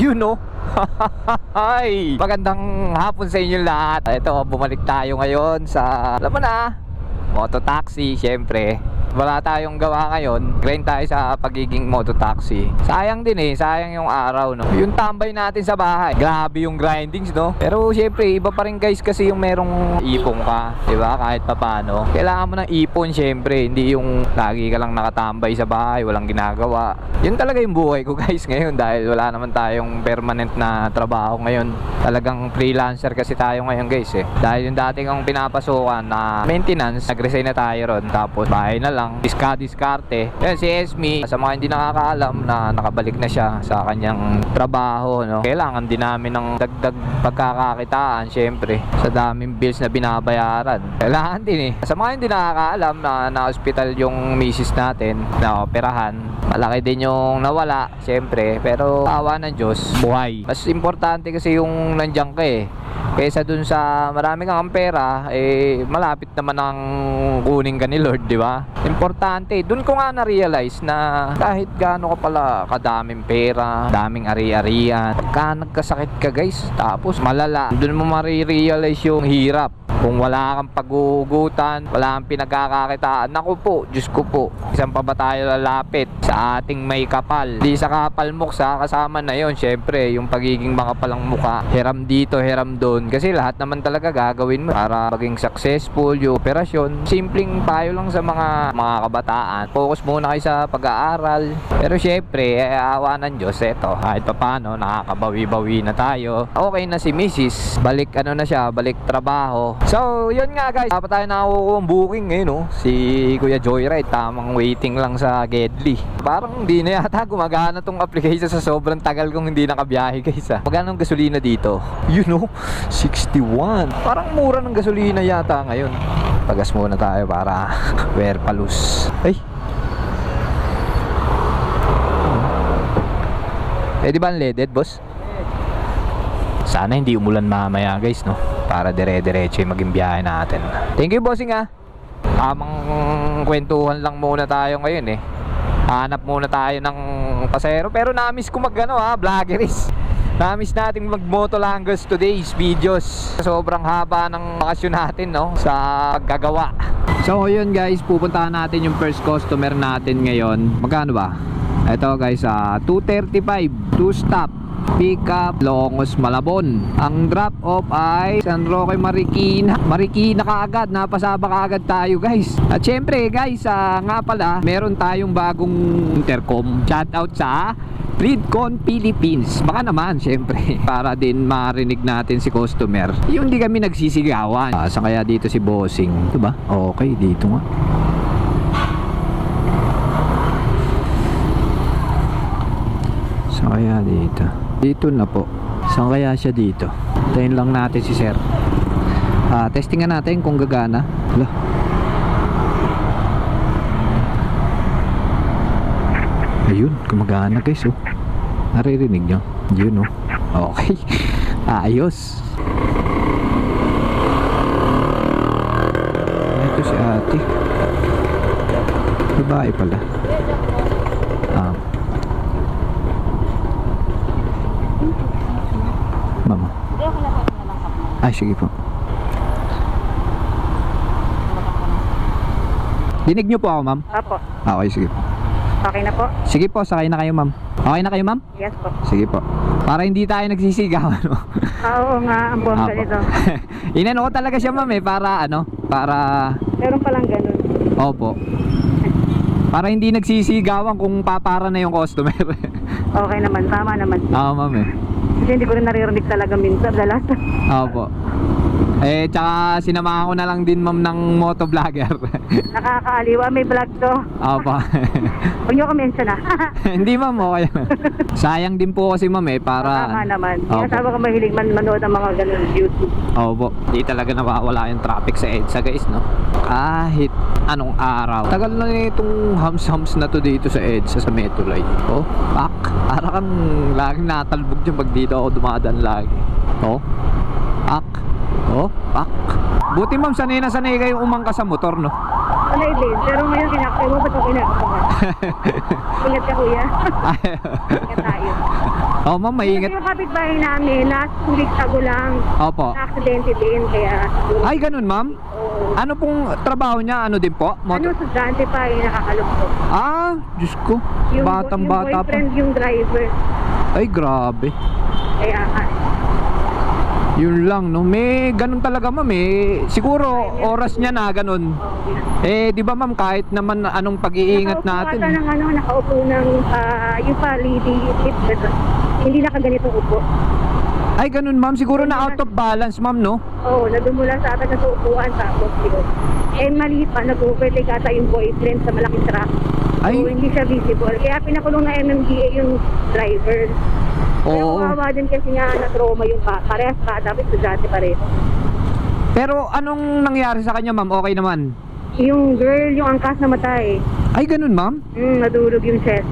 You know. Ay, magandang hapon sa inyo lahat. Ito, bumalik tayo ngayon sa, alam mo na, mototaxi, syempre. Wala tayong gawa ngayon. Grind tayo sa pagiging mototaxi. Sayang din eh, sayang yung araw, no. Yung tambay natin sa bahay, grabe yung grindings, no. Pero syempre, iba pa rin guys kasi yung merong ipon ka, diba? Kahit papano, kailangan mo ng ipon syempre. Hindi yung lagi ka lang nakatambay sa bahay, walang ginagawa. Yun talaga yung buhay ko guys ngayon, dahil wala naman tayong permanent na trabaho ngayon. Talagang freelancer kasi tayo ngayon guys eh. Dahil yung dating ang pinapasukan na maintenance, nag-resign na tayo ron. Tapos bahay na lang, diskarte. Yan si Esme, sa mga hindi nakakaalam, na nakabalik na siya sa kanyang trabaho, no. Kailangan din namin ng dagdag pagkakakitaan syempre sa daming bills na binabayaran. Kailangan din eh. Sa mga hindi nakakaalam, na hospital yung misis natin, na operahan. Malaki din yung nawala syempre, pero awa ng Diyos, buhay. Mas importante kasi yung nandiyan ka eh, kaysa dun sa marami kang pera, eh malapit naman ang kunin ka ni Lord, di ba? Importante, dun ko nga na-realize na kahit gaano ka pala kadaming pera, daming ari-arian, pagka nagkasakit ka guys, tapos malala, dun mo marirealize yung hirap. Kung wala kang paghugutan, wala kang pinagkakakitaan, naku po, Diyos ko po, isang pa ba tayo lalapit sa ating may kapal? Di sa kapal mukha, kasama na yon syempre, yung pagiging makapalang mukha. Hiram dito, hiram doon. Kasi lahat naman talaga gagawin mo para maging successful yung operasyon. Simpleng payo lang sa mga kabataan. Focus muna kayo sa pag-aaral. Pero syempre, awa ng Diyos, eto, kahit pa paano, nakakabawi-bawi na tayo. Okay na si Mrs. Balik ano na siya, balik trabaho. So, yun nga guys, dapat tayo nakakuha ang booking ngayon, no? Si Kuya Joyride, tamang waiting lang sa Gedli. Parang hindi na yata gumagana tong application sa sobrang tagal kong hindi nakabiyahe guys ah. Magkano ang gasolina dito? You know, 61. Parang mura ng gasolina yata ngayon. Pagas muna tayo para wear palus. Ay! Eh di ba unleaded, boss? Sana hindi umulan mamaya guys, no? Para dire-diretso yung maging biyahe natin. Thank you bossing ah. Tamang kwentuhan lang muna tayo ngayon eh. Hanap muna tayo ng pasahero. Pero na-miss ko mag-ano ha, vloggeries. Na-miss natin mag-moto langos today's videos. Sobrang haba ng bakasyon natin, no? Sa paggagawa. So yun guys, pupuntahan natin yung first customer natin ngayon. Magkano ba? Ito guys, 235, 2 stop, pick up Longos, Malabon. Ang drop off ay San Roque, Marikina. Marikina kaagad, napasaba kaagad tayo guys. At syempre guys, nga pala, meron tayong bagong intercom. Shout out sa Freedcon Philippines. Baka naman syempre para din marinig natin si customer. Yung di kami nagsisigawan. Saan kaya dito si bossing? Ito ba? Okay, dito nga. Saan kaya dito? Dito na po. Saan kaya siya dito? Tayin lang natin si sir. Testingan natin kung gagana. Hala. Ayun, gumagana guys oh. Naririnig nyo? Yun oh. Okay. Ayos. Ito si ate. Babae pala. Mama. Ay, sige po. Dinig nyo po ako, ma'am? Opo. Okay, sige po. Okay na po? Sige po, sakay na kayo, ma'am. Okay na kayo, ma'am? Yes po. Sige po. Para hindi tayo nagsisigawan, no? Oo nga, ang bongga nito. Inano ko talaga siya, ma'am, para para... Meron palang ganun. Opo. Para hindi nagsisigawan kung papara na yung customer. Okay naman, tama naman. Oo, ma'am eh. Kasi hindi ko rin naririnig talaga minsan, dalas. Opo. Tsaka sinamahan ko na lang din ma'am ng motovlogger. Nakakaaliwa, may vlog to. Opo. Huwag nyo kumensa na. Hindi ma'am, okay. Sayang din po kasi ma'am para... Tama naman. Opo. Kaya sabi ko mahilig manood ng mga ganun YouTube. Opo. Di talaga nawawala yung traffic sa EDSA guys, no? Kahit anong araw. Tagal na itong hams-hams na to dito sa EDSA sa Metro Line. Oh, pak. Para kang laging natalbog dyan pag dito ako dumadaan lagi. Oh, pak. Oh, pak. Buti ma'am, sanay na sanay kayong umangka sa motor, no? Sanay din, pero ngayon kinakay mo, ba't ako kinakabahan? Ingat ka kuya. Ingat tayo. Oh, ma'am, maingat. Yung kapitbahay namin, last 2 weeks ago lang, Opo. na-aksidente din, kaya siguro. Ay, ganun, ma'am. Oo. Ano pong trabaho niya? Ano din po? Ano, estudyante pa, nakakalungkot. Ah, Diyos ko. Batang-bata yung pa. boyfriend, yung driver. Ay, grabe. Kaya, Yun lang, no? May ganun talaga, ma'am, eh. Siguro, oras niya na, ganun. Eh, di ba, ma'am, kahit naman anong pag-iingat natin. Nakaupo ata ng nakaupo ng, yung pa, lady, hindi nakaganitong upo. Ay, ganun, ma'am. Siguro na out of balance, ma'am, no? Oo, nadumula sa atin sa upuan, tapos yun. Eh, mali pa, nag-overtake ata yung boyfriend sa malaking truck. Ay. So, hindi siya visible. Kaya pinakulong na MMDA yung driver. Pero Oo. kawawa din kasi nga na-trauma yung parehas pa, tapos estudyante pa rin. Pero anong nangyari sa kanya, ma'am? Okay naman? Yung girl, yung angkas na matay. Ay, ganun, ma'am? Nadulog yung chest.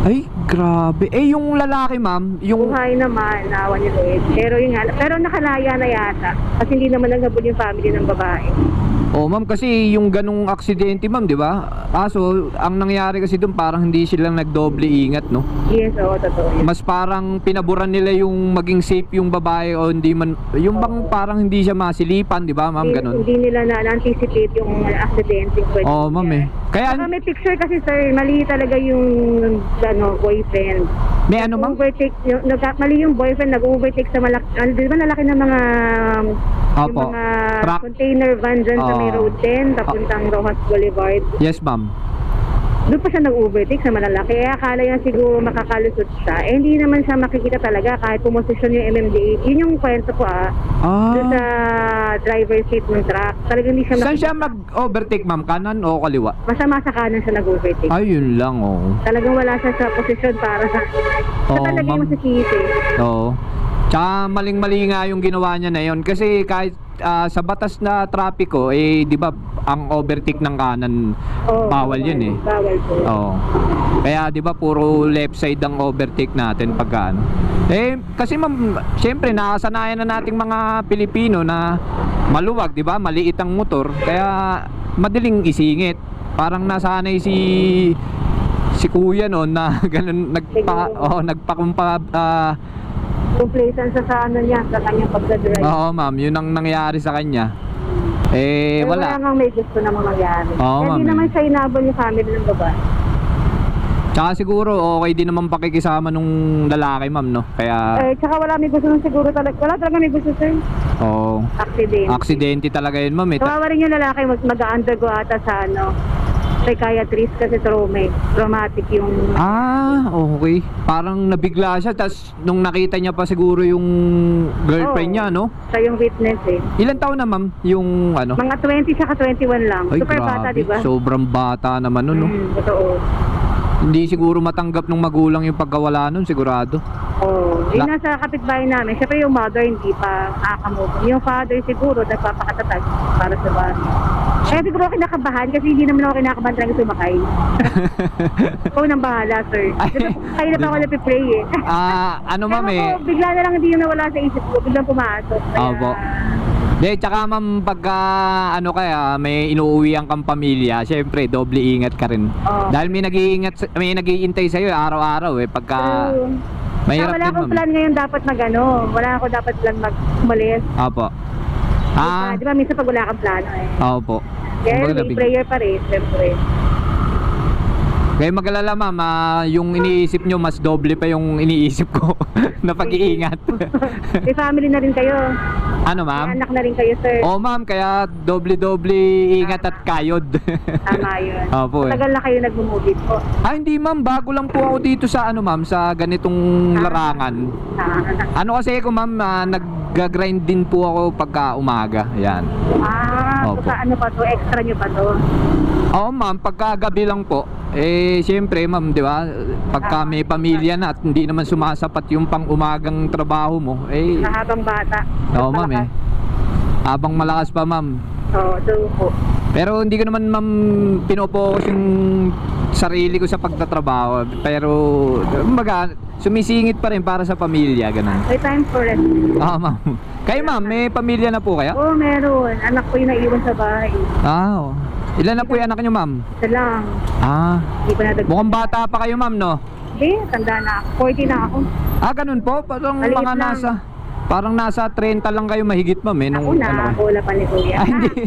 Ay, grabe. Eh, yung lalaki, ma'am, yung... Buhay naman, nawa niya ulit. Pero yun nga, pero nakalaya na yata. Kasi hindi naman nagabol yung family ng babae. Oh, ma'am, kasi yung ganung aksidente, ma'am, di ba? Kaso, ang nangyari kasi doon, parang hindi silang nagdoble ingat, no? Yes, oo, totoo yun. Mas parang pinaboran nila yung maging safe yung babae o hindi man... Yung bang parang hindi siya masilipan, di ba, ma'am? Ganun. Hindi nila na-anticipate yung accident. Yung Oh, ma'am, eh. Saka Kaya, may picture kasi sir, mali talaga yung boyfriend. may ano, ma'am? Overtake, mali yung boyfriend, nag-overtake sa malaki, di ba lalaki ng mga yung Opo. mga Truck. container van dyan sa may Oo. road 10, papuntang Rojas Boulevard. Yes, ma'am. Doon pa siya nag-overtake sa malalaki. Kaya akala niya siguro makakalusot siya. Eh, hindi naman siya makikita talaga kahit pumosisyon yung MMDA. Yun yung kwento ko doon sa driver seat ng truck. Talagang hindi siya Saan siya mag-overtake, ma'am? Kanan o kaliwa? Masama sa kanan siya nag-overtake. Ayun lang, oh. Talagang wala siya sa posisyon para sa... Oo, talaga ma'am. yung masisisi. Oo. Tsaka maling-mali nga yung ginawa niya na yun. Kasi kahit sa batas na trapiko, eh, di ba, ang overtake ng kanan, Oo, bawal yun eh. Bawal po. Oo. Kaya di ba puro left side ang overtake natin pagka ano. Eh kasi ma'am, syempre nakasanayan na nating mga Pilipino na maluwag, di ba? Maliit ang motor, kaya madaling isingit. Parang nasanay si kuya noon na ganun nagpakumpa Complacent sa ano niya, sa kanyang pagdadrive. Oo, ma'am, yun ang nangyari sa kanya. Eh Pero wala. wala nang may gusto na mangyari. Oo, Kaya ma'am, hindi naman eh. siya inabol yung family ng babae. Tsaka siguro okay din naman pakikisama nung lalaki, ma'am, no? Kaya Tsaka wala may gusto siguro talaga. Wala talaga may gusto sir. oh, Accident. aksidente talaga yun, ma'am. Kawawa rin yung lalaki mag-undergo ata sa psychiatrist kasi traumatic yung... Okay. Parang nabigla siya, tas nung nakita niya pa siguro yung girlfriend niya, no? Siya yung witness eh. Ilan taon na, ma'am, yung ano? Mga 20 tsaka 21 lang. Ay, Super bata, grabe. di ba? Sobrang bata naman nun, no? Totoo. Hindi siguro matanggap ng magulang yung pagkawala nun, sigurado. Yung nasa kapitbahay namin, syempre yung mother hindi pa nakakamove. Yung father siguro nagpapakatatag para sa bahay. Kaya siguro ako kinakabahan kasi hindi naman ako kinakabahan talaga sumakay. Ikaw nang bahala, sir. Kaya na pa ako napipray eh. Ano, ma'am, Pero eh? ako, bigla na lang hindi yung nawala sa isip ko. Biglang pumasok. Kaya... Opo. Tsaka ma'am, pagka ano kaya may inuuwian kang pamilya, syempre doble ingat ka rin. Oo. Dahil may nag-iintay sa'yo araw-araw eh, pagka mahirap wala din, akong ma'am. plan ngayon dapat wala ako dapat plan umalis. Opo. Di ba minsan pag wala kang plano eh. Opo. Kaya Kumbaga, may prayer pa rin, syempre. Kaya mag-alala, ma'am, yung iniisip nyo mas doble pa yung iniisip ko na pag-iingat. May family na rin kayo. Ano, May ma'am? anak na rin kayo, sir. Oo, ma'am, kaya doble-doble ingat at kayod. Tama yun. Opo, eh. Tagal na kayo nag-movie po. Hindi, ma'am, bago lang po ako dito sa ma'am, sa ganitong larangan. Ano kasi ako, ma'am, nag-grind din po ako pagka umaga. Yan. So Opo. sa ano pa to? Extra nyo pa to? Oo, ma'am, pagka gabi lang po. Siyempre, ma'am, di ba? Pagka may pamilya na at hindi naman sumasapat yung pang-umagang trabaho mo, Sa habang bata. oo, ma'am, eh. Habang malakas pa, ma'am. Oo, so po. Pero hindi ko naman, ma'am, pinopokus yung sarili ko sa pagtatrabaho. Pero, kumbaga, sumisingit pa rin para sa pamilya, ganun. May time for rest. Oo, ma'am. Kayo, ma'am, may pamilya na po kayo? Oo, meron. Anak ko yung naiwan sa bahay. Oo. Ilan na po yung anak nyo, ma'am? Isa lang. Ah, Hindi pa nadagdag. mukhang bata pa kayo, ma'am, no? Di, tanda na ako. 40 na ako. Ganun po? Parang Maliit mga lang. nasa 30 lang kayo mahigit, ma'am, eh. Ako na, bola pa ni Kuya. Hindi.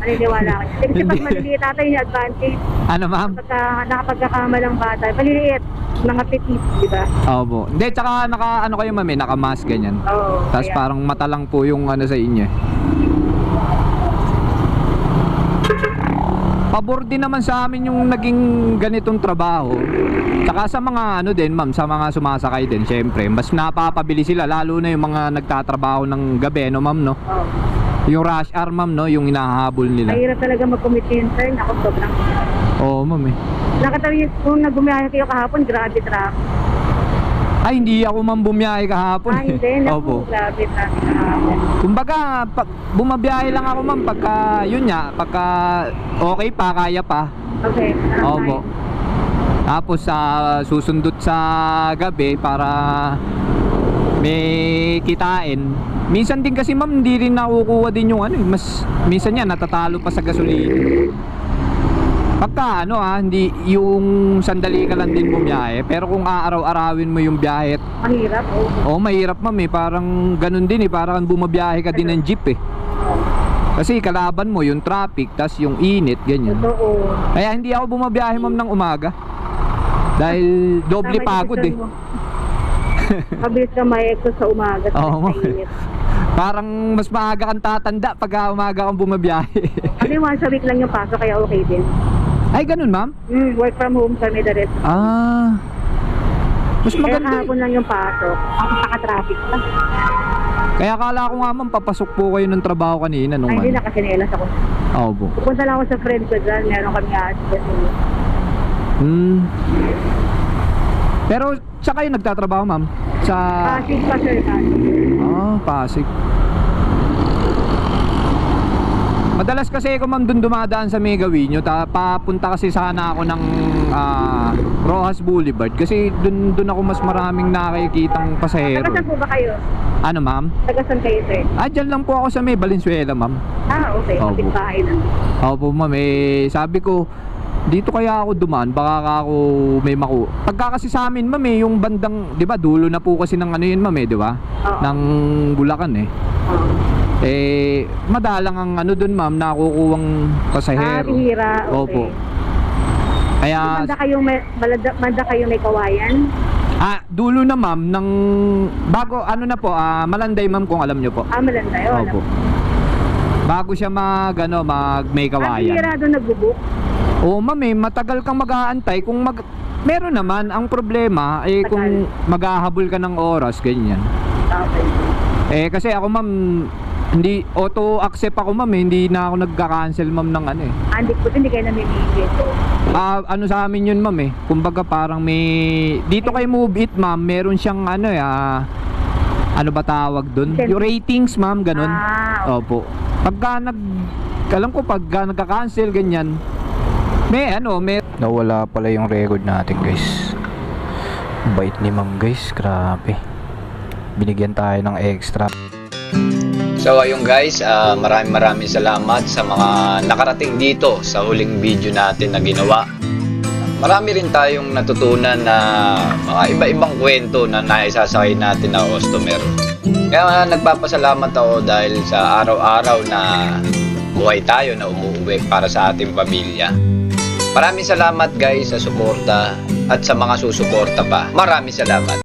Maniniwala ako. Kasi pag maliliit ata yung advantage. Ano, ma'am? Pagka nakapagkakamalang bata, maliliit. Mga petit, di ba? Opo. Hindi, tsaka ano kayo, ma'am, eh, naka-mask ganyan. Oo. Tapos kaya- parang mata lang po yung ano sa inyo. Pabor din naman sa amin yung naging ganitong trabaho. Tsaka sa mga ano din, ma'am, sa mga sumasakay din, syempre, mas napapabili sila, lalo na yung mga nagtatrabaho ng gabi, no, ma'am, no? Oo. Yung rush hour, ma'am, no, yung hinahabol nila. Mahirap talaga mag-commit yun, sir. Ako, sobrang. Oo, ma'am, eh. Nakatawi, kung nagbumiyahe kayo kahapon, grabe traffic. Ay, hindi ako, ma'am, bumiyahe kahapon. Hindi. Opo. Naku, grabe traffic kahapon. Kumbaga, bumabiyahe lang ako, ma'am, pagka, yun nga, pagka okay pa, kaya pa. Okay. Opo. Tapos susundot sa gabi para may kitain. Minsan din kasi, ma'am, hindi rin nakukuha din yung ano, mas minsan yan natatalo pa sa gasolina. Pagka ano hindi yung sandali ka lang din bumiyahe, pero kung aaraw-arawin mo yung biyahe, Mahirap, oo. mahirap, ma'am, eh, parang ganun din, eh, parang bumabiyahe ka din ng jeep, eh. Kasi kalaban mo yung traffic, tas yung init, ganyan. Totoo. Kaya hindi ako bumabiyahe, ma'am, ng umaga. Dahil doble Tama, pagod, eh. decision mo. Mabilis ka ma-exhaust sa umaga. Oo, ma'am. sa init. Parang mas maaga kang tatanda pag umaga kang bumabiyahe. Ano yung once a week lang yung pasok, kaya okay din. Ay, ganun, ma'am? Work from home kami the rest. Mas Kaya maganda. kahapon lang yung pasok. Ako naka-traffic pa. Kaya akala ko nga, ma'am, papasok po kayo ng trabaho kanina nung Ay, hindi ano. na kasi nilas ako. Oo po. Pupunta lang ako sa friend ko dyan. Meron kami kasi. Pero, sa kayo nagtatrabaho, ma'am? Sa... Pasig pa, sir. Pasig. Madalas kasi ako, ma'am, dun dumadaan sa Megawinyo. Papunta kasi sana ako ng Rojas Boulevard. Kasi dun ako mas maraming nakikitang pasahero. Tagasan po ba kayo? Ano, ma'am? Tagasan kayo, sir? Dyan lang po ako sa may Valenzuela, ma'am. Okay. Opo. Kapit bahay lang. Opo, ma'am, sabi ko, dito kaya ako dumaan, baka ako may Pagka kasi sa amin, ma'am, yung bandang, di ba, dulo na po kasi ng ano yun, ma'am, di ba? Oo. Ng Bulacan, Oo. madalang ang ano dun, ma'am, nakukuwang pasahero. Bihira. Okay. Opo. Kaya, Manda kayong may kawayan? dulo na, ma'am, ng bago, ano na po, Malanday, ma'am, kung alam nyo po. Malanday. Opo. Bago siya may kawayan. Bihira doon nagbubuk? Oo, ma'am, matagal kang mag-aantay kung meron naman, ang problema kung maghahabol ka ng oras, ganyan. Okay. Kasi ako, ma'am, hindi auto-accept ako, ma'am, hindi na ako nagka-cancel, ma'am, ng ano Hindi kayo namimigit. ano sa amin yun, ma'am, kumbaga parang dito kay Move It, ma'am, meron siyang ano ba tawag dun? Yung ratings, ma'am, ganun. Okay. Opo. Alam ko pagka nagka-cancel, ganyan, may nawala pala yung record natin, guys. Bait ni ma'am, guys, grabe. Binigyan tayo ng extra. So ayun, guys, maraming salamat sa mga nakarating dito sa huling video natin na ginawa. Marami rin tayong natutunan na mga iba-ibang kwento na naisasakay natin na customer. Kaya nagpapasalamat ako dahil sa araw-araw na buhay tayo na umuwi para sa ating pamilya. Maraming salamat, guys, sa suporta at sa mga susuporta pa. Maraming salamat.